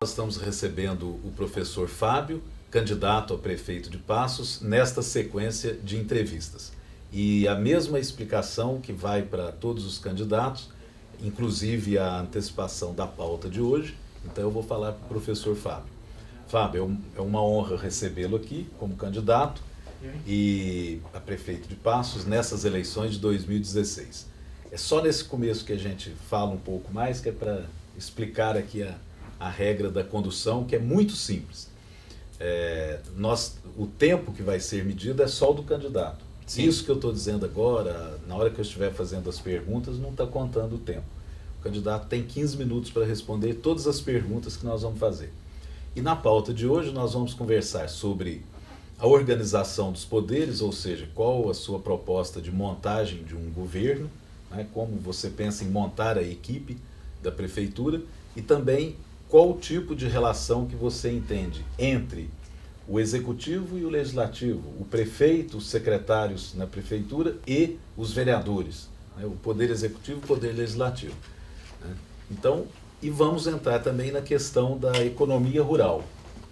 Nós estamos recebendo o professor Fábio, candidato a prefeito de Passos, nesta sequência de entrevistas. E a mesma explicação que vai para todos os candidatos, inclusive a antecipação da pauta de hoje. Então eu vou falar para o professor Fábio. Fábio, é uma honra recebê-lo aqui como candidato e a prefeito de Passos nessas eleições de 2016. É só nesse começo que a gente fala um pouco mais, que é para explicar aqui a regra da condução, que é muito simples. O tempo que vai ser medido é só o do candidato. Sim. Isso que eu estou dizendo agora, na hora que eu estiver fazendo as perguntas, não está contando o tempo. O candidato tem 15 minutos para responder todas as perguntas que nós vamos fazer. E na pauta de hoje nós vamos conversar sobre a organização dos poderes, ou seja, qual a sua proposta de montagem de um governo, né, como você pensa em montar a equipe da prefeitura, e também qual o tipo de relação que você entende entre o executivo e o legislativo, o prefeito, os secretários na prefeitura e os vereadores, né, o poder executivo e o poder legislativo. Né? Então, e vamos entrar também na questão da economia rural,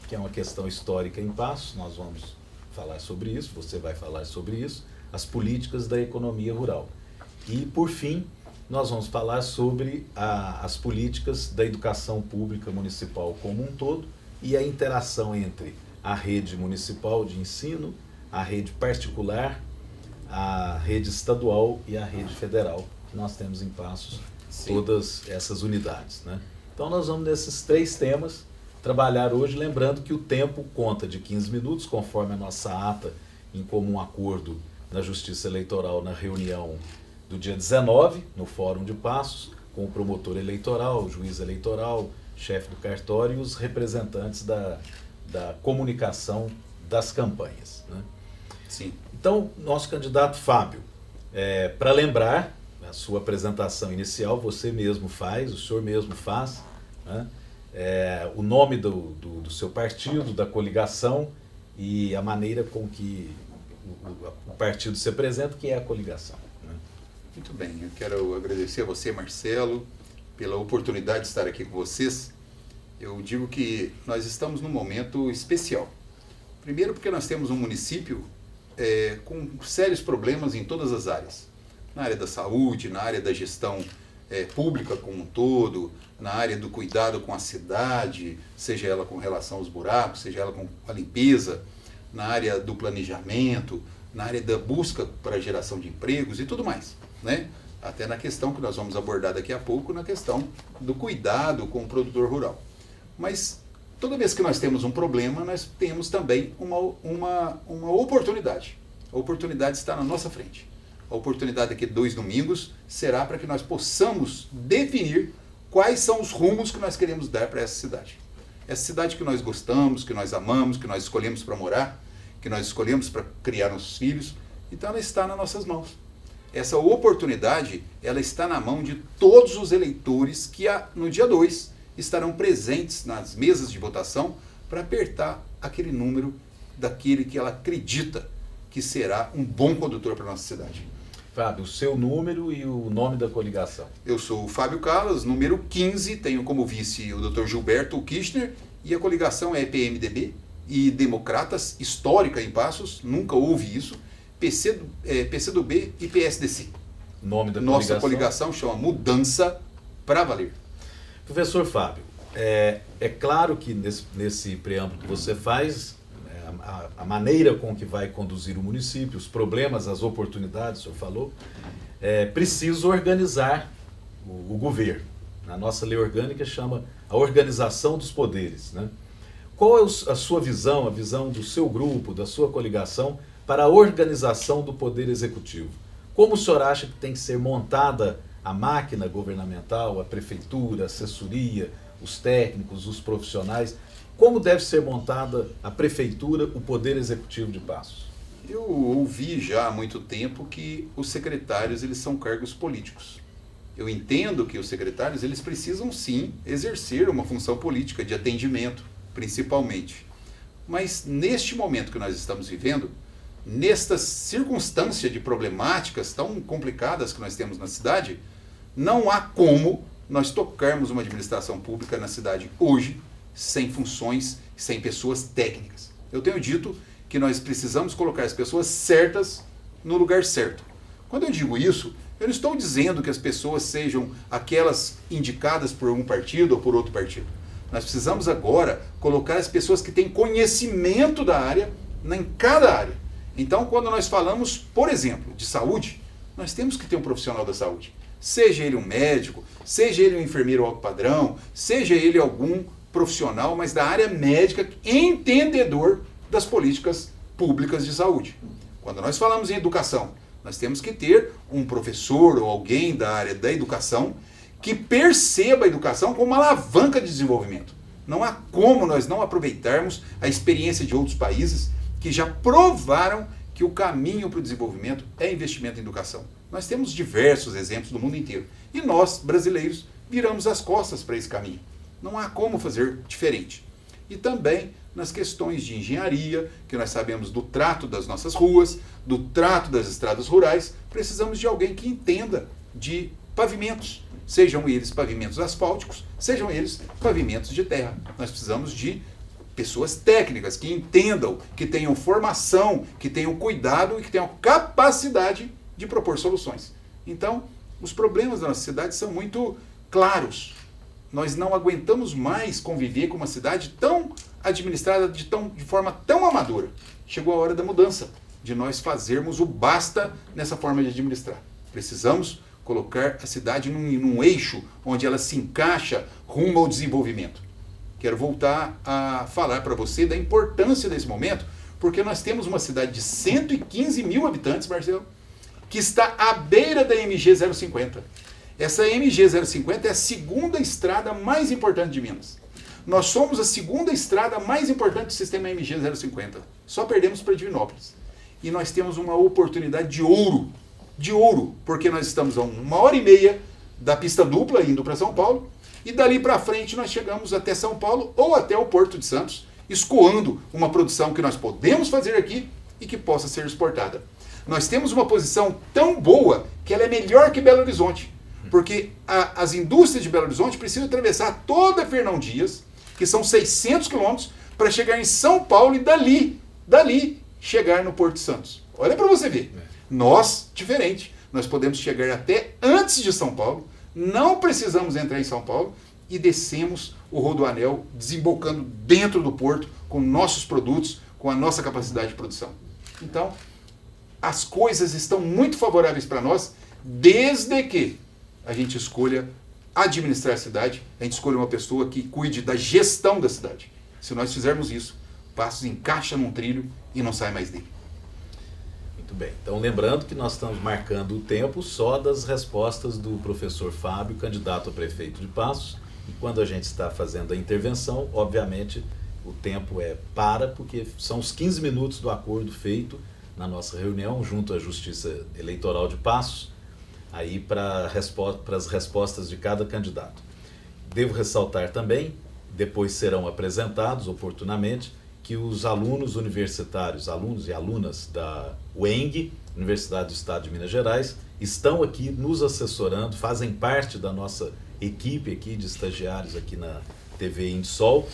que é uma questão histórica em Passos, nós vamos falar sobre isso, você vai falar sobre isso, as políticas da economia rural. E, por fim, nós vamos falar sobre as políticas da educação pública municipal como um todo e a interação entre a rede municipal de ensino, a rede particular, a rede estadual e a rede federal, que nós temos em Passos. Sim. Todas essas unidades. Né? Então nós vamos nesses 3 temas trabalhar hoje, lembrando que o tempo conta de 15 minutos, conforme a nossa ata em comum acordo na Justiça Eleitoral na reunião do dia 19, no Fórum de Passos, com o promotor eleitoral, o juiz eleitoral, chefe do cartório e os representantes da comunicação das campanhas. Né? Sim. Então, nosso candidato Fábio, para lembrar, a sua apresentação inicial você mesmo faz, o senhor mesmo faz, né? O nome do seu partido, da coligação e a maneira com que o partido se apresenta, que é a coligação. Né? Muito bem, eu quero agradecer a você, Marcelo, pela oportunidade de estar aqui com vocês. Eu digo que nós estamos num momento especial. Primeiro porque nós temos um município com sérios problemas em todas as áreas. Na área da saúde, na área da gestão pública como um todo, na área do cuidado com a cidade, seja ela com relação aos buracos, seja ela com a limpeza, na área do planejamento, na área da busca para a geração de empregos e tudo mais, né? Até na questão que nós vamos abordar daqui a pouco, na questão do cuidado com o produtor rural. Mas toda vez que nós temos um problema, nós temos também uma oportunidade. A oportunidade está na nossa frente. A oportunidade daqui 2 domingos será para que nós possamos definir quais são os rumos que nós queremos dar para essa cidade. Essa cidade que nós gostamos, que nós amamos, que nós escolhemos para morar, que nós escolhemos para criar nossos filhos, então ela está nas nossas mãos. Essa oportunidade, ela está na mão de todos os eleitores que no dia 2 estarão presentes nas mesas de votação para apertar aquele número daquele que ela acredita que será um bom condutor para a nossa cidade. Fábio, o seu número e o nome da coligação. Eu sou o Fábio Callas, número 15, tenho como vice o Dr. Gilberto Kirchner e a coligação é PMDB e Democratas, histórica em Passos, nunca houve isso, PCdoB e PSDC. Nome da Nossa coligação chama Mudança para Valer. Professor Fábio, é claro que nesse preâmbulo que você faz, a maneira com que vai conduzir o município, os problemas, as oportunidades, o senhor falou, preciso organizar o governo. A nossa lei orgânica chama a organização dos poderes. Né? Qual é a sua visão, a visão do seu grupo, da sua coligação, para a organização do poder executivo? Como o senhor acha que tem que ser montada a máquina governamental, a prefeitura, a assessoria, os técnicos, os profissionais? Como deve ser montada a prefeitura, o poder executivo de Passos? Eu ouvi já há muito tempo que os secretários eles são cargos políticos. Eu entendo que os secretários eles precisam sim exercer uma função política de atendimento, principalmente. Mas neste momento que nós estamos vivendo, nesta circunstância de problemáticas tão complicadas que nós temos na cidade, não há como nós tocarmos uma administração pública na cidade hoje sem funções, sem pessoas técnicas. Eu tenho dito que nós precisamos colocar as pessoas certas no lugar certo. Quando eu digo isso, eu não estou dizendo que as pessoas sejam aquelas indicadas por um partido ou por outro partido. Nós precisamos agora colocar as pessoas que têm conhecimento da área em cada área. Então, quando nós falamos, por exemplo, de saúde, nós temos que ter um profissional da saúde. Seja ele um médico, seja ele um enfermeiro alto padrão, seja ele algum profissional, mas da área médica, entendedor das políticas públicas de saúde. Quando nós falamos em educação, nós temos que ter um professor ou alguém da área da educação que perceba a educação como uma alavanca de desenvolvimento. Não há como nós não aproveitarmos a experiência de outros países que já provaram que o caminho para o desenvolvimento é investimento em educação. Nós temos diversos exemplos do mundo inteiro. E nós, brasileiros, viramos as costas para esse caminho. Não há como fazer diferente. E também nas questões de engenharia, que nós sabemos do trato das nossas ruas, do trato das estradas rurais, precisamos de alguém que entenda de pavimentos, sejam eles pavimentos asfálticos, sejam eles pavimentos de terra. Nós precisamos de pessoas técnicas que entendam, que tenham formação, que tenham cuidado e que tenham capacidade de propor soluções. Então, os problemas da nossa cidade são muito claros. Nós não aguentamos mais conviver com uma cidade tão administrada de forma tão amadora. Chegou a hora da mudança, de nós fazermos o basta nessa forma de administrar. Precisamos colocar a cidade num eixo onde ela se encaixa rumo ao desenvolvimento. Quero voltar a falar para você da importância desse momento, porque nós temos uma cidade de 115 mil habitantes, Marcelo, que está à beira da MG 050. Essa MG 050 é a segunda estrada mais importante de Minas. Nós somos a segunda estrada mais importante do sistema MG 050. Só perdemos para Divinópolis. E nós temos uma oportunidade de ouro, porque nós estamos a 1h30 da pista dupla indo para São Paulo, e dali para frente nós chegamos até São Paulo ou até o Porto de Santos, escoando uma produção que nós podemos fazer aqui e que possa ser exportada. Nós temos uma posição tão boa que ela é melhor que Belo Horizonte, porque as indústrias de Belo Horizonte precisam atravessar toda Fernão Dias, que são 600 quilômetros, para chegar em São Paulo e dali chegar no Porto de Santos. Olha para você ver. Nós, diferente, nós podemos chegar até antes de São Paulo, não precisamos entrar em São Paulo e descemos o Rodoanel desembocando dentro do porto com nossos produtos, com a nossa capacidade de produção. Então, as coisas estão muito favoráveis para nós, desde que a gente escolha administrar a cidade, a gente escolha uma pessoa que cuide da gestão da cidade. Se nós fizermos isso, Passos encaixa num trilho e não sai mais dele. Muito bem. Então, lembrando que nós estamos marcando o tempo só das respostas do professor Fábio, candidato a prefeito de Passos. E quando a gente está fazendo a intervenção, obviamente, o tempo porque são os 15 minutos do acordo feito na nossa reunião junto à Justiça Eleitoral de Passos, aí para as respostas de cada candidato. Devo ressaltar também, depois serão apresentados oportunamente, que os alunos universitários, alunos e alunas da UENG, Universidade do Estado de Minas Gerais, estão aqui nos assessorando, fazem parte da nossa equipe aqui de estagiários aqui na TV Indisol,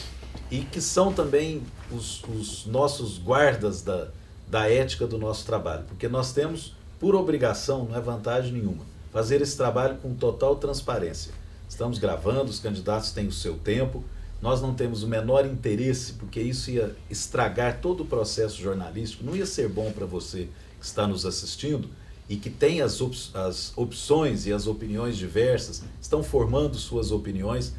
e que são também os nossos guardas da ética do nosso trabalho, porque nós temos, por obrigação, não é vantagem nenhuma, fazer esse trabalho com total transparência. Estamos gravando, os candidatos têm o seu tempo, nós não temos o menor interesse, porque isso ia estragar todo o processo jornalístico, não ia ser bom para você que está nos assistindo e que tem as opções e as opiniões diversas, estão formando suas opiniões,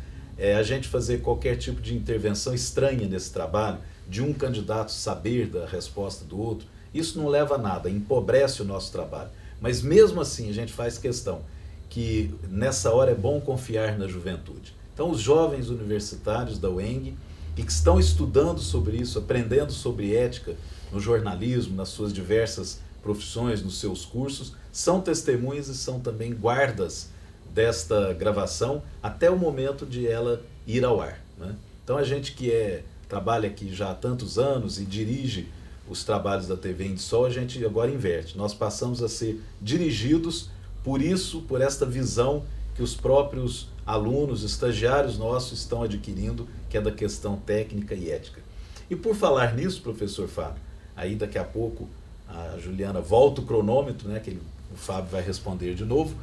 a gente fazer qualquer tipo de intervenção estranha nesse trabalho, de um candidato saber da resposta do outro, isso não leva a nada, empobrece o nosso trabalho. Mas mesmo assim a gente faz questão que nessa hora é bom confiar na juventude. Então os jovens universitários da UENG e que estão estudando sobre isso, aprendendo sobre ética no jornalismo, nas suas diversas profissões, nos seus cursos, são testemunhas e são também guardas desta gravação até o momento de ela ir ao ar, né? Então a gente que trabalha aqui já há tantos anos e dirige os trabalhos da TV Indisol, a gente agora inverte. Nós passamos a ser dirigidos por esta visão que os próprios alunos, estagiários nossos estão adquirindo, que é da questão técnica e ética. E por falar nisso, professor Fábio, aí daqui a pouco a Juliana volta o cronômetro, né, que o Fábio vai responder de novo,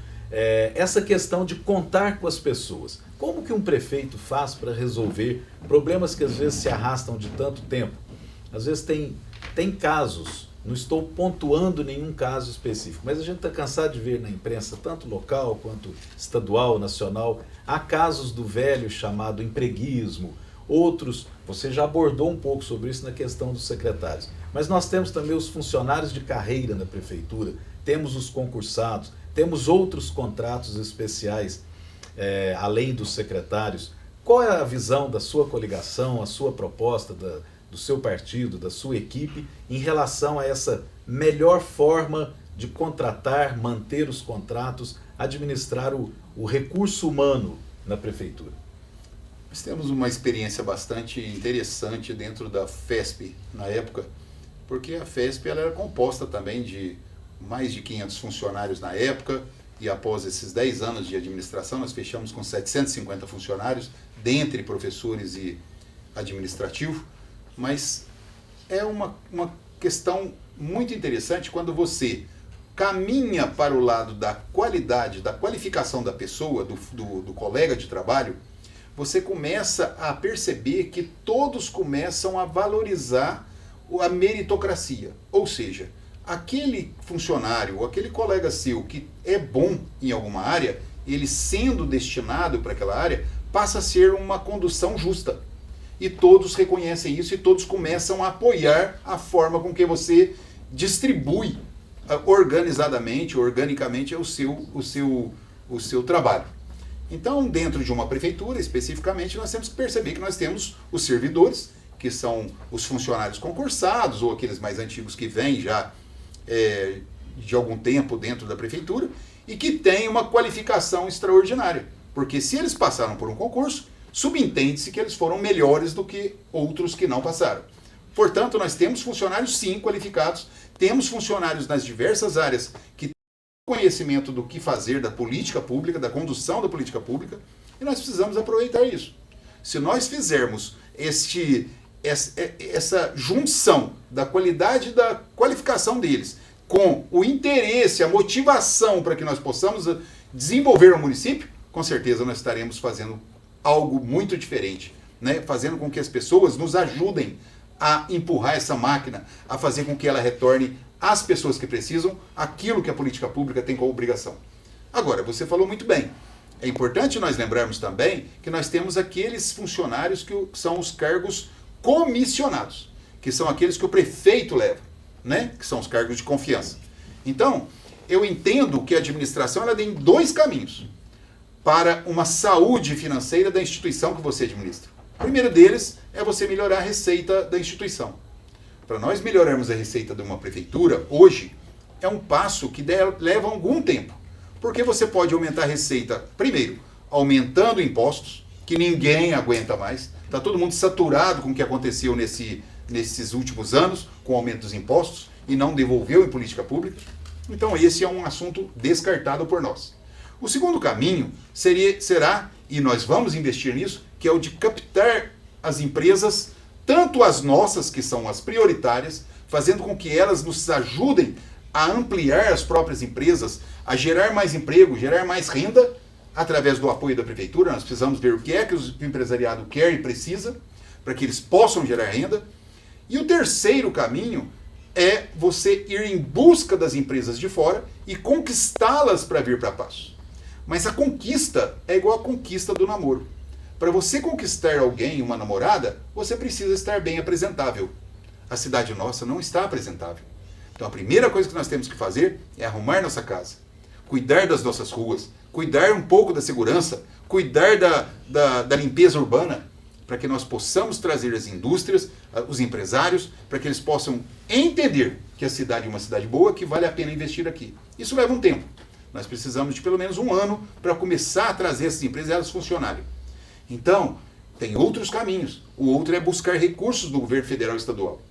essa questão de contar com as pessoas. Como que um prefeito faz para resolver problemas que às vezes se arrastam de tanto tempo? Às vezes tem casos, não estou pontuando nenhum caso específico, mas a gente está cansado de ver na imprensa, tanto local quanto estadual, nacional, há casos do velho chamado empreguismo, outros, você já abordou um pouco sobre isso na questão dos secretários, mas nós temos também os funcionários de carreira na prefeitura, temos os concursados, temos outros contratos especiais, além dos secretários. Qual é a visão da sua coligação, a sua proposta, do seu partido, da sua equipe, em relação a essa melhor forma de contratar, manter os contratos, administrar o recurso humano na prefeitura? Nós temos uma experiência bastante interessante dentro da FESP na época, porque a FESP ela era composta também de mais de 500 funcionários na época, e após esses 10 anos de administração nós fechamos com 750 funcionários, dentre professores e administrativo, mas é uma questão muito interessante quando você caminha para o lado da qualidade, da qualificação da pessoa, do colega de trabalho, você começa a perceber que todos começam a valorizar a meritocracia. Ou seja, aquele funcionário, ou aquele colega seu que é bom em alguma área, ele sendo destinado para aquela área, passa a ser uma condução justa. E todos reconhecem isso e todos começam a apoiar a forma com que você distribui organizadamente, organicamente o seu trabalho. Então, dentro de uma prefeitura, especificamente, nós temos que perceber que nós temos os servidores, que são os funcionários concursados, ou aqueles mais antigos que vêm já de algum tempo dentro da prefeitura, e que têm uma qualificação extraordinária. Porque se eles passaram por um concurso, subentende-se que eles foram melhores do que outros que não passaram. Portanto, nós temos funcionários, sim, qualificados, temos funcionários nas diversas áreas que têm conhecimento do que fazer da política pública, da condução da política pública, e nós precisamos aproveitar isso. Se nós fizermos essa junção da qualidade da qualificação deles com o interesse, a motivação para que nós possamos desenvolver o município, com certeza nós estaremos fazendo algo muito diferente, né? Fazendo com que as pessoas nos ajudem a empurrar essa máquina, a fazer com que ela retorne às pessoas que precisam aquilo que a política pública tem como obrigação. Agora, você falou muito bem. É importante nós lembrarmos também que nós temos aqueles funcionários que são os cargos comissionados, que são aqueles que o prefeito leva, né? Que são os cargos de confiança. Então, eu entendo que a administração ela tem dois caminhos para uma saúde financeira da instituição que você administra. O primeiro deles é você melhorar a receita da instituição. Para nós melhorarmos a receita de uma prefeitura, hoje, é um passo que leva algum tempo. Porque você pode aumentar a receita, primeiro, aumentando impostos, que ninguém aguenta mais. Está todo mundo saturado com o que aconteceu nesses últimos anos, com o aumento dos impostos, e não devolveu em política pública. Então esse é um assunto descartado por nós. O segundo caminho será, e nós vamos investir nisso, que é o de captar as empresas, tanto as nossas, que são as prioritárias, fazendo com que elas nos ajudem a ampliar as próprias empresas, a gerar mais emprego, gerar mais renda, através do apoio da prefeitura. Nós precisamos ver o que é que o empresariado quer e precisa, para que eles possam gerar renda. E o terceiro caminho é você ir em busca das empresas de fora e conquistá-las para vir para Paços. Mas a conquista é igual a conquista do namoro. Para você conquistar alguém, uma namorada, você precisa estar bem apresentável. A cidade nossa não está apresentável. Então a primeira coisa que nós temos que fazer é arrumar nossa casa, cuidar das nossas ruas, cuidar um pouco da segurança, cuidar da limpeza urbana, para que nós possamos trazer as indústrias, os empresários, para que eles possam entender que a cidade é uma cidade boa, que vale a pena investir aqui. Isso leva um tempo. Nós precisamos de pelo menos um ano para começar a trazer essas empresas e elas funcionarem. Então, tem outros caminhos. O outro é buscar recursos do governo federal e estadual.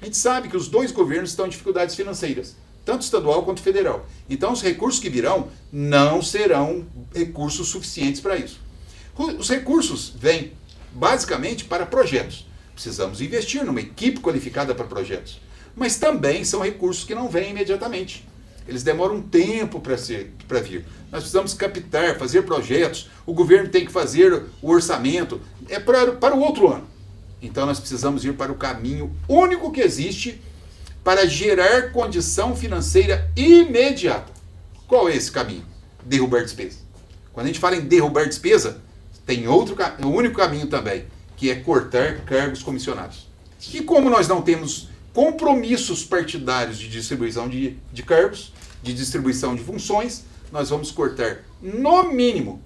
A gente sabe que os dois governos estão em dificuldades financeiras, tanto estadual quanto federal. Então, os recursos que virão não serão recursos suficientes para isso. Os recursos vêm basicamente para projetos. Precisamos investir numa equipe qualificada para projetos. Mas também são recursos que não vêm imediatamente. Eles demoram um tempo para vir. Nós precisamos captar, fazer projetos. O governo tem que fazer o orçamento. É para o outro ano. Então nós precisamos ir para o caminho único que existe para gerar condição financeira imediata. Qual é esse caminho? Derrubar despesa. Quando a gente fala em derrubar despesa, tem o único caminho também, que é cortar cargos comissionados. E como nós não temos compromissos partidários de distribuição de cargos, de distribuição de funções, nós vamos cortar no mínimo,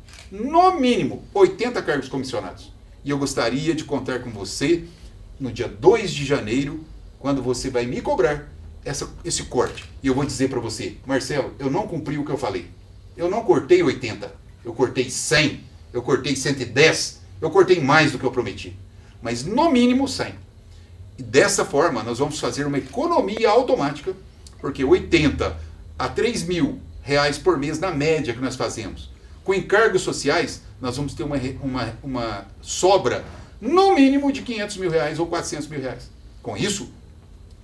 80 cargos comissionados. E eu gostaria de contar com você no dia 2 de janeiro, quando você vai me cobrar esse corte. E eu vou dizer para você, Marcelo, eu não cumpri o que eu falei. Eu não cortei 80, eu cortei 100, eu cortei 110, eu cortei mais do que eu prometi. Mas no mínimo 100. E dessa forma nós vamos fazer uma economia automática, porque 80 a 3 mil reais por mês na média que nós fazemos. Com encargos sociais, nós vamos ter uma sobra no mínimo de 500 mil reais ou 400 mil reais. Com isso,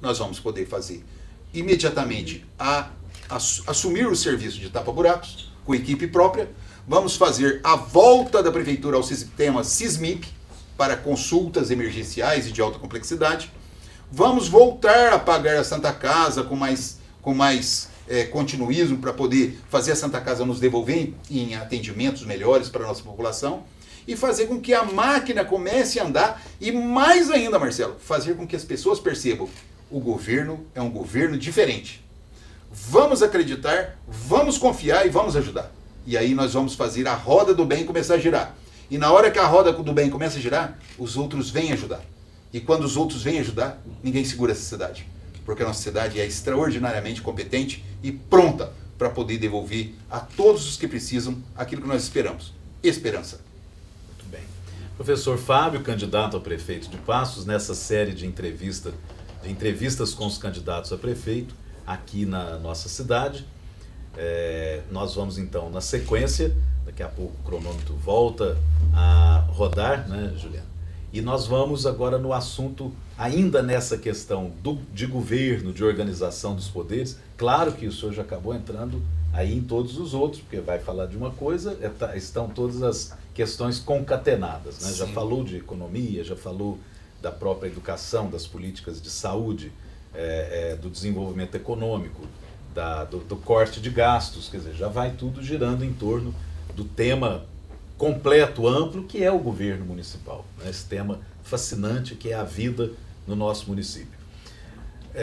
nós vamos poder fazer imediatamente assumir o serviço de tapa-buracos com equipe própria. Vamos fazer a volta da prefeitura ao sistema SISMIP para consultas emergenciais e de alta complexidade. Vamos voltar a pagar a Santa Casa com mais continuismo para poder fazer a Santa Casa nos devolver em atendimentos melhores para a nossa população e fazer com que a máquina comece a andar e mais ainda, Marcelo, fazer com que as pessoas percebam o governo é um governo diferente. Vamos acreditar, vamos confiar e vamos ajudar. E aí nós vamos fazer a roda do bem começar a girar. E na hora que a roda do bem começa a girar, os outros vêm ajudar. E quando os outros vêm ajudar, ninguém segura essa cidade. Porque a nossa cidade é extraordinariamente competente e pronta para poder devolver a todos os que precisam aquilo que nós esperamos. Esperança. Muito bem. Professor Fábio, candidato a prefeito de Passos, nessa série de entrevistas com os candidatos a prefeito aqui na nossa cidade. Nós vamos então na sequência, daqui a pouco o cronômetro volta a rodar, né, Juliana? E nós vamos agora no assunto, ainda nessa questão de governo, de organização dos poderes. Claro que o senhor já acabou entrando aí em todos os outros, porque vai falar de uma coisa, estão todas as questões concatenadas, né? Já falou de economia, já falou da própria educação, das políticas de saúde, do desenvolvimento econômico, do corte de gastos, quer dizer, já vai tudo girando em torno do tema completo, amplo, que é o governo municipal, né? Esse tema fascinante que é a vida no nosso município.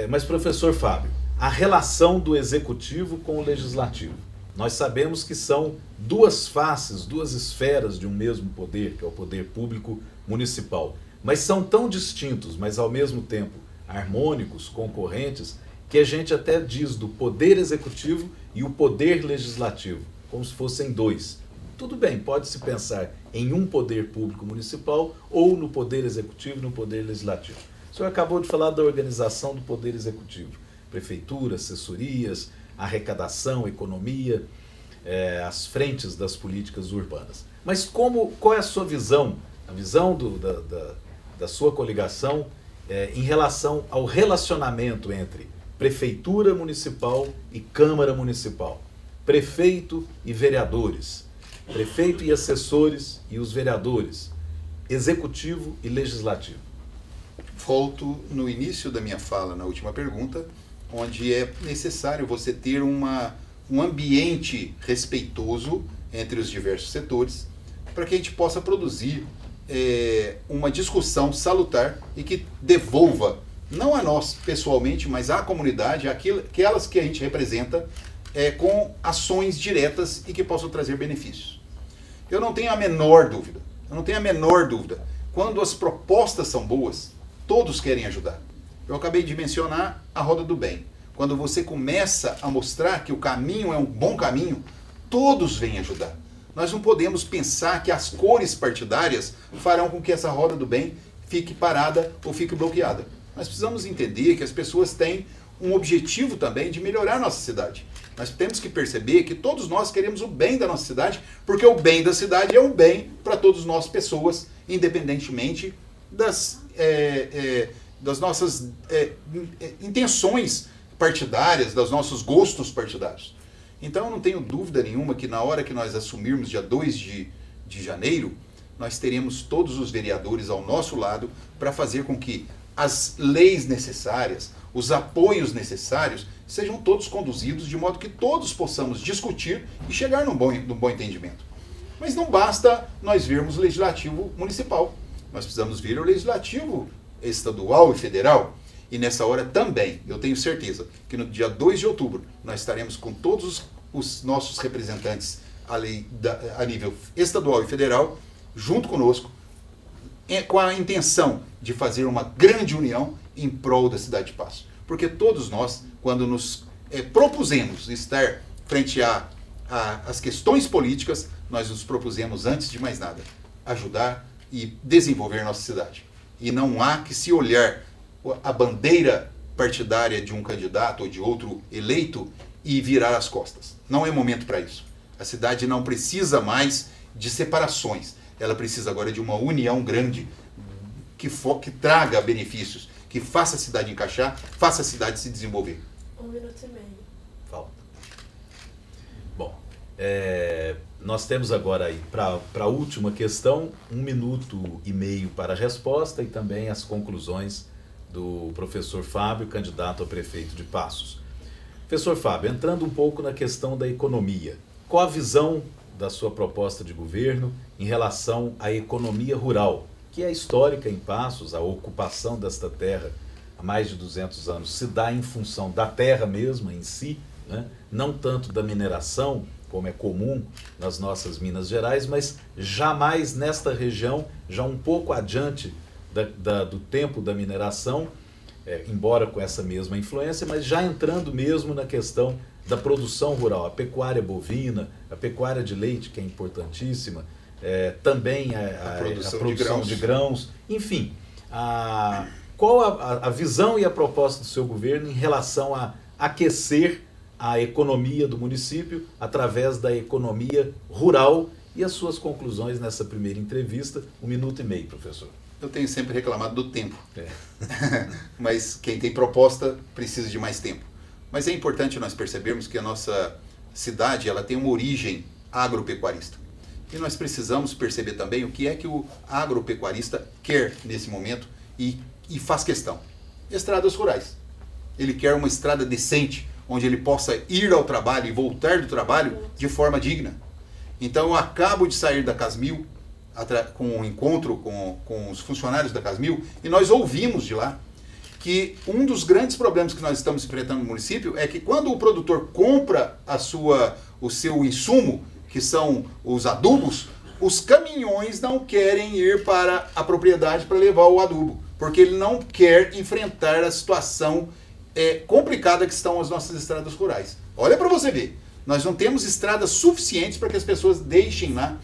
Mas, professor Fábio, a relação do executivo com o legislativo. Nós sabemos que são duas faces, duas esferas de um mesmo poder, que é o poder público municipal. Mas são tão distintos, mas ao mesmo tempo harmônicos, concorrentes, que a gente até diz do poder executivo e o poder legislativo, como se fossem dois. Tudo bem, pode-se pensar em um poder público municipal ou no poder executivo e no poder legislativo. O senhor acabou de falar da organização do poder executivo. Prefeitura, assessorias, arrecadação, economia, as frentes das políticas urbanas. Mas qual é a sua visão, a visão da sua coligação em relação ao relacionamento entre prefeitura municipal e câmara municipal, prefeito e vereadores, prefeito e assessores e os vereadores, executivo e legislativo? Volto no início da minha fala, na última pergunta, onde é necessário você ter um ambiente respeitoso entre os diversos setores, para que a gente possa produzir uma discussão salutar e que devolva, não a nós pessoalmente, mas à comunidade, aquelas que a gente representa, com ações diretas e que possam trazer benefícios. Eu não tenho a menor dúvida, quando as propostas são boas, todos querem ajudar. Eu acabei de mencionar a roda do bem. Quando você começa a mostrar que o caminho é um bom caminho, todos vêm ajudar. Nós não podemos pensar que as cores partidárias farão com que essa roda do bem fique parada ou fique bloqueada. Nós precisamos entender que as pessoas têm um objetivo também de melhorar a nossa cidade. Nós temos que perceber que todos nós queremos o bem da nossa cidade, porque o bem da cidade é um bem para todas nós pessoas, independentemente das nossas intenções partidárias, dos nossos gostos partidários. Então eu não tenho dúvida nenhuma que na hora que nós assumirmos, dia 2 de janeiro, nós teremos todos os vereadores ao nosso lado para fazer com que as leis necessárias, os apoios necessários, sejam todos conduzidos de modo que todos possamos discutir e chegar num bom entendimento. Mas não basta nós vermos o legislativo municipal. Nós precisamos ver o legislativo estadual e federal. E nessa hora também, eu tenho certeza que no dia 2 de outubro, nós estaremos com todos os nossos representantes a nível estadual e federal, junto conosco, com a intenção de fazer uma grande união em prol da cidade de Passos. Porque todos nós, quando nos propusemos estar frente às questões políticas, nós nos propusemos, antes de mais nada, ajudar e desenvolver nossa cidade. E não há que se olhar a bandeira partidária de um candidato ou de outro eleito e virar as costas. Não é momento para isso. A cidade não precisa mais de separações. Ela precisa agora de uma união grande que traga benefícios, que faça a cidade encaixar, faça a cidade se desenvolver. 1 minuto e meio. Falta. Bom, nós temos agora aí, para a última questão, 1 minuto e meio para a resposta e também as conclusões do professor Fábio, candidato a prefeito de Passos. Professor Fábio, entrando um pouco na questão da economia, qual a visão da sua proposta de governo em relação à economia rural, que é histórica em Passos? A ocupação desta terra há mais de 200 anos se dá em função da terra mesma em si, né? Não tanto da mineração, como é comum nas nossas Minas Gerais, mas jamais nesta região, já um pouco adiante do tempo da mineração, embora com essa mesma influência, mas já entrando mesmo na questão da produção rural, a pecuária bovina, a pecuária de leite, que é importantíssima, também a produção de grãos, enfim, qual a visão e a proposta do seu governo em relação a aquecer a economia do município através da economia rural e as suas conclusões nessa primeira entrevista? 1 minuto e meio, professor. Eu tenho sempre reclamado do tempo, mas quem tem proposta precisa de mais tempo. Mas é importante nós percebermos que a nossa cidade ela tem uma origem agropecuarista. E nós precisamos perceber também o que é que o agropecuarista quer nesse momento e faz questão. Estradas rurais. Ele quer uma estrada decente, onde ele possa ir ao trabalho e voltar do trabalho de forma digna. Então eu acabo de sair da Casmil, com um encontro com os funcionários da Casmil, e nós ouvimos de lá que um dos grandes problemas que nós estamos enfrentando no município é que quando o produtor compra o seu insumo, que são os adubos, os caminhões não querem ir para a propriedade para levar o adubo, porque ele não quer enfrentar a situação complicada que estão as nossas estradas rurais. Olha para você ver, nós não temos estradas suficientes para que as pessoas deixem lá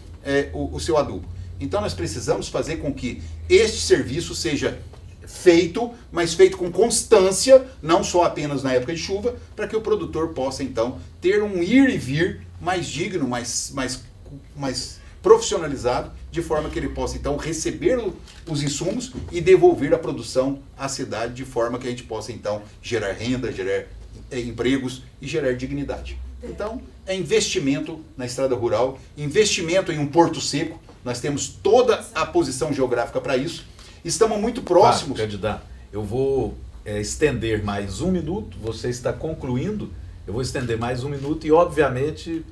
o seu adubo. Então nós precisamos fazer com que este serviço seja feito, mas feito com constância, não só apenas na época de chuva, para que o produtor possa então ter um ir e vir mais digno, mais profissionalizado, de forma que ele possa então receber os insumos e devolver a produção à cidade, de forma que a gente possa então gerar renda, gerar empregos e gerar dignidade. Então, é investimento na estrada rural, investimento em um porto seco. Nós temos toda a posição geográfica para isso. Estamos muito próximos. Candidato, eu vou estender mais 1 minuto. Você está concluindo. Eu vou estender mais 1 minuto e, obviamente,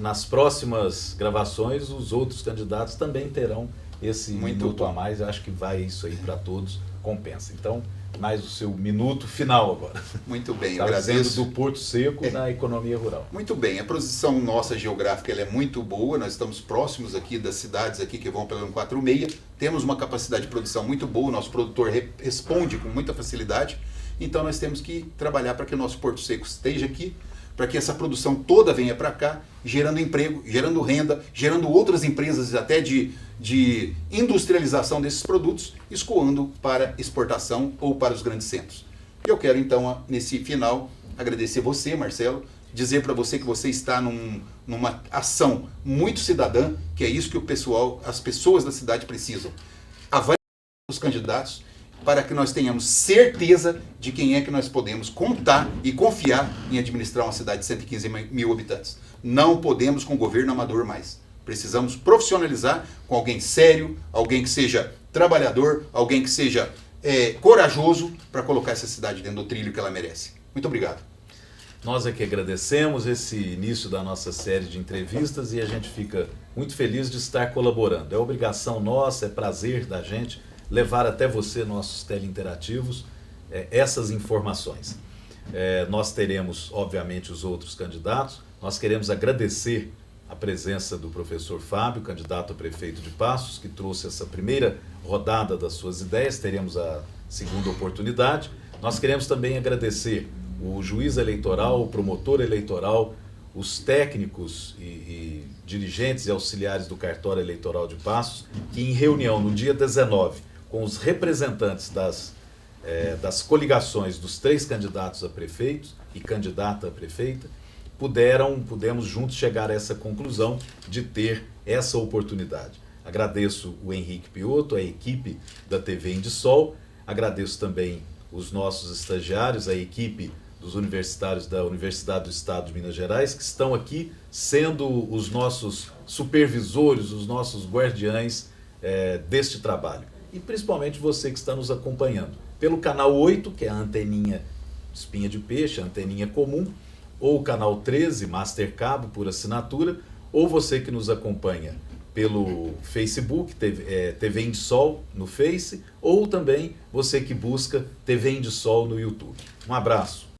nas próximas gravações, os outros candidatos também terão esse minuto a mais. Eu acho que vai isso aí para todos, compensa. Então, mais o seu minuto final agora. Muito bem, eu agradeço. Do Porto Seco na economia rural. Muito bem, a posição nossa geográfica ela é muito boa, nós estamos próximos aqui das cidades aqui que vão pela 146, temos uma capacidade de produção muito boa, o nosso produtor responde com muita facilidade, então nós temos que trabalhar para que o nosso Porto Seco esteja aqui, para que essa produção toda venha para cá, gerando emprego, gerando renda, gerando outras empresas até de industrialização desses produtos, escoando para exportação ou para os grandes centros. Eu quero então, nesse final, agradecer você, Marcelo, dizer para você que você está numa ação muito cidadã, que é isso que as pessoas da cidade precisam. Avaliar os candidatos para que nós tenhamos certeza de quem é que nós podemos contar e confiar em administrar uma cidade de 115 mil habitantes. Não podemos com governo amador mais. Precisamos profissionalizar com alguém sério, alguém que seja trabalhador, alguém que seja corajoso para colocar essa cidade dentro do trilho que ela merece. Muito obrigado. Nós é que agradecemos esse início da nossa série de entrevistas e a gente fica muito feliz de estar colaborando. É obrigação nossa, é prazer da gente levar até você, nossos teleinterativos, essas informações. Nós teremos, obviamente, os outros candidatos. Nós queremos agradecer a presença do professor Fábio, candidato a prefeito de Passos, que trouxe essa primeira rodada das suas ideias. Teremos a segunda oportunidade. Nós queremos também agradecer o juiz eleitoral, o promotor eleitoral, os técnicos e dirigentes e auxiliares do cartório eleitoral de Passos, que em reunião no dia 19, com os representantes das coligações dos 3 candidatos a prefeitos e candidata a prefeita, pudemos juntos chegar a essa conclusão de ter essa oportunidade. Agradeço o Henrique Piotto, a equipe da TV Indisol, agradeço também os nossos estagiários, a equipe dos universitários da Universidade do Estado de Minas Gerais, que estão aqui sendo os nossos supervisores, os nossos guardiães deste trabalho. E principalmente você que está nos acompanhando pelo canal 8, que é a anteninha espinha de peixe, a anteninha comum, ou o canal 13, Master Cabo, por assinatura, ou você que nos acompanha pelo Facebook, TV Indisol no Face, ou também você que busca TV Indisol no YouTube. Um abraço.